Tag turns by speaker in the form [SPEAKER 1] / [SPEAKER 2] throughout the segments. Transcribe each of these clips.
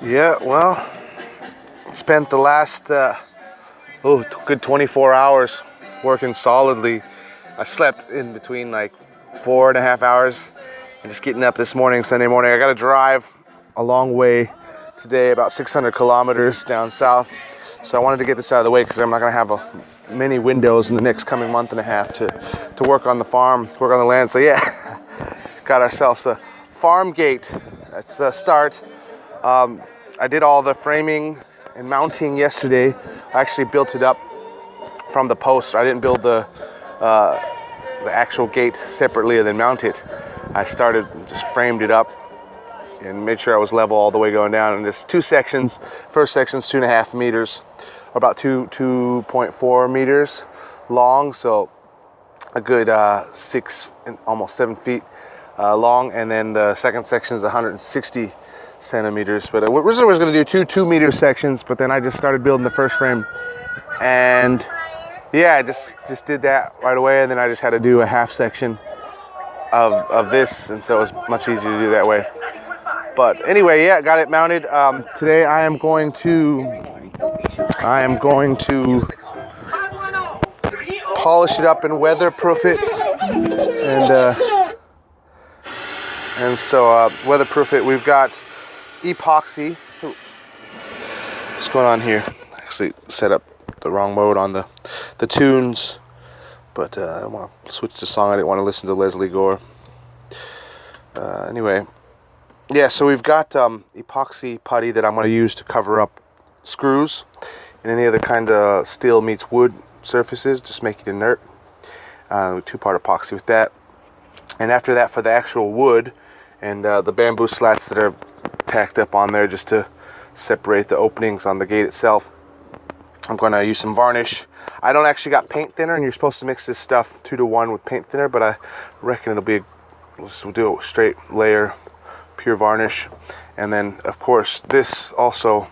[SPEAKER 1] Yeah, well, spent the last good 24 hours working solidly. I slept in between like 4.5 hours and just getting up this morning, Sunday morning. I got to drive a long way today, about 600 kilometers down south. So I wanted to get this out of the way because I'm not going to have many windows in the next coming month and a half to work on the farm, work on the land. So yeah, got ourselves a farm gate. That's a start. I did all the framing and mounting yesterday. I actually built it up from the post. I didn't build the actual gate separately and then mount it. I just framed it up and made sure I was level all the way going down. And there's two sections. First section's 2.5 meters, or about 2.4 meters long. So a good 6 and almost 7 feet long. And then the second section is 160 centimeters. But originally I was going to do two meter sections, but then I just started building the first frame. And yeah, I just did that right away. And then I just had to do a half section of this. And so it was much easier to do that way. But anyway, yeah, got it mounted. Today I am going to polish it up and weatherproof it, and so weatherproof it. We've got epoxy. What's going on here? I actually set up the wrong mode on the tunes, but I want to switch the song. I didn't want to listen to Leslie Gore. Anyway. Yeah, so we've got epoxy putty that I'm going to use to cover up screws and any other kind of steel meets wood surfaces, just make it inert. Two-part epoxy with that. And after that, for the actual wood and the bamboo slats that are tacked up on there just to separate the openings on the gate itself, I'm going to use some varnish. I don't actually got paint thinner, and you're supposed to mix this stuff 2-to-1 with paint thinner, but I reckon it'll be, we'll do a straight layer pure varnish. And then of course this also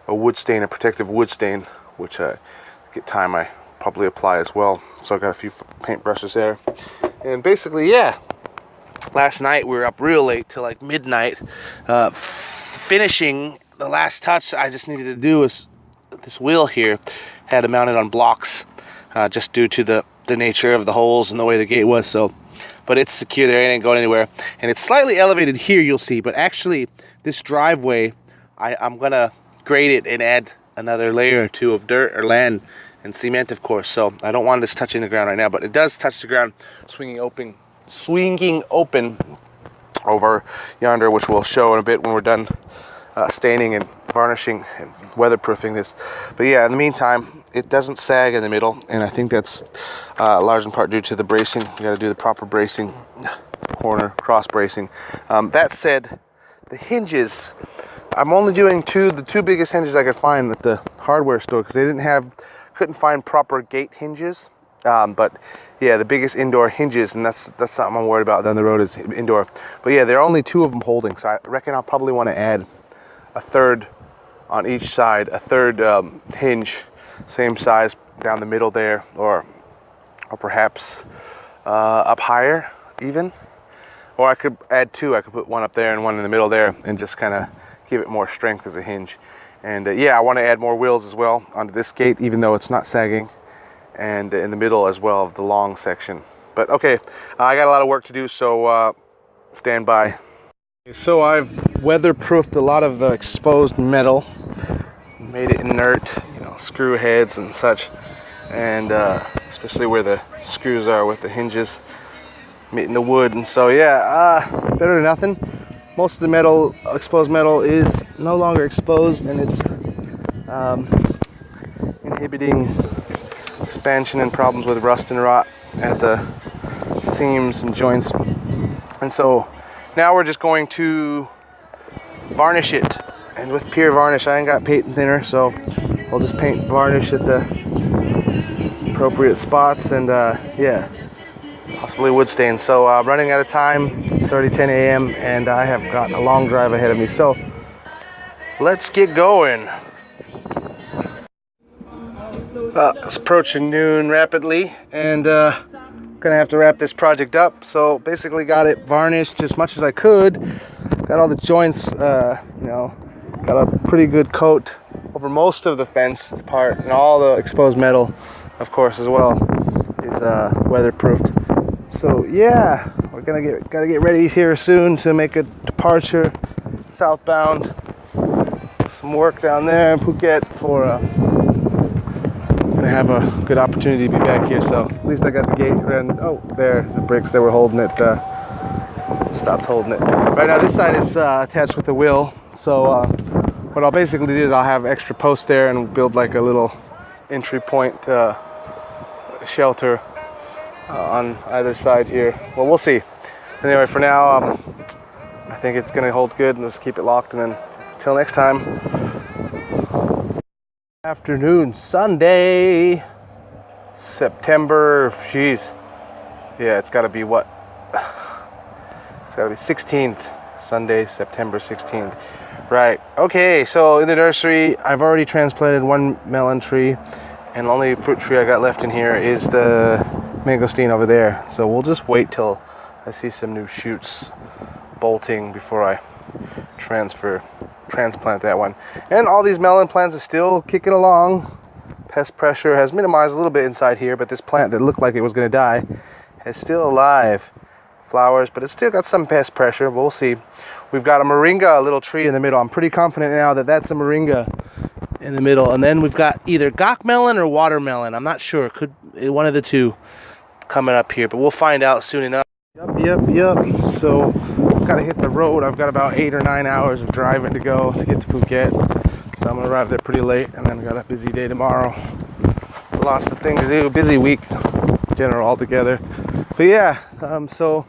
[SPEAKER 1] a wood stain, a protective wood stain, which get time I probably apply as well. So I got a few paint brushes there. And basically, yeah, last night we were up real late till like midnight finishing the last touch I just needed to do is this wheel here. Had to mount it on blocks just due to the nature of the holes and the way the gate was. So but it's secure there, it ain't going anywhere. And it's slightly elevated here, you'll see, but actually this driveway, I'm gonna grade it and add another layer or two of dirt or land and cement, of course. So I don't want this touching the ground right now, but it does touch the ground, swinging open over yonder, which we'll show in a bit when we're done staining and varnishing and weatherproofing this. But yeah, in the meantime, it doesn't sag in the middle, and I think that's large in part due to the bracing. You got to do the proper bracing, corner cross bracing. That said, the hinges, I'm only doing the two biggest hinges I could find at the hardware store because they couldn't find proper gate hinges. But yeah, the biggest indoor hinges, and that's something I'm worried about down the road is indoor. But yeah, there are only 2 of them holding, so I reckon I'll probably want to add a third on each side, a third hinge, same size down the middle there, or perhaps up higher even. Or I could add 2. I could put one up there and one in the middle there and just kind of give it more strength as a hinge. And yeah, I want to add more wheels as well onto this gate, even though it's not sagging, and in the middle as well of the long section. But okay, I got a lot of work to do, so stand by. So I've weatherproofed a lot of the exposed metal, made it inert, you know, screw heads and such, and especially where the screws are with the hinges meeting the wood. And so yeah, better than nothing. Most of the metal, exposed metal, is no longer exposed, and it's inhibiting expansion and problems with rust and rot at the seams and joints. And so now we're just going to varnish it, and with pure varnish. I ain't got paint thinner, so I'll just paint varnish at the appropriate spots, and yeah, possibly wood stain. So I'm running out of time. It's already 10 a.m. and I have got a long drive ahead of me, so let's get going. It's approaching noon rapidly, and gonna have to wrap this project up. So basically got it varnished as much as I could, got all the joints you know, Got a pretty good coat over most of the fence part, and all the exposed metal, of course, as well, is weatherproofed. So yeah, we're gotta get ready here soon to make a departure southbound. Some work down there in Phuket for gonna have a good opportunity to be back here. So at least I got the gate, and oh, there, the bricks that were holding it stopped holding it. Right now this side is attached with the wheel, so what I'll basically do is I'll have extra posts there and build like a little entry point shelter on either side here. Well, we'll see. Anyway, for now, I think it's gonna hold good, and just keep it locked, and then until next time. Afternoon, Sunday, September, jeez. Yeah, it's gotta be what? It's gotta be 16th, Sunday, September 16th. Right, okay, so in the nursery, I've already transplanted one melon tree, and the only fruit tree I got left in here is the mangosteen over there. So we'll just wait till I see some new shoots bolting before I transplant that one. And all these melon plants are still kicking along. Pest pressure has minimized a little bit inside here, but this plant that looked like it was going to die is still alive. Flowers, but it's still got some pest pressure. We'll see. We've got a moringa, a little tree in the middle. I'm pretty confident now that that's a moringa in the middle. And then we've got either gok melon or watermelon. I'm not sure. Could one of the two coming up here, but we'll find out soon enough. Yep. So gotta hit the road. I've got about 8 or 9 hours of driving to go to get to Phuket. So I'm gonna arrive there pretty late, and then I got a busy day tomorrow. Lots of things to do. Busy week, general altogether. But yeah, so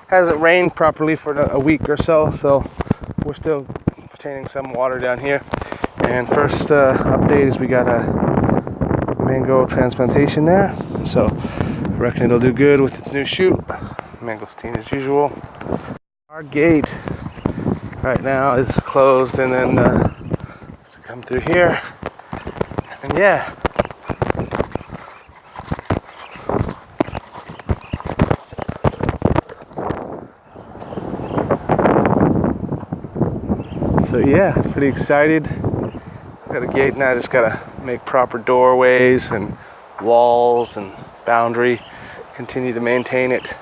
[SPEAKER 1] hasn't rained properly for a week or so. So we're still obtaining some water down here. And first update is we got a mango transplantation there. So I reckon it'll do good with its new shoot. Mangosteen as usual. Our gate right now is closed, and then to come through here, and yeah. So yeah, pretty excited. Got a gate now, just gotta make proper doorways and walls and boundary, continue to maintain it.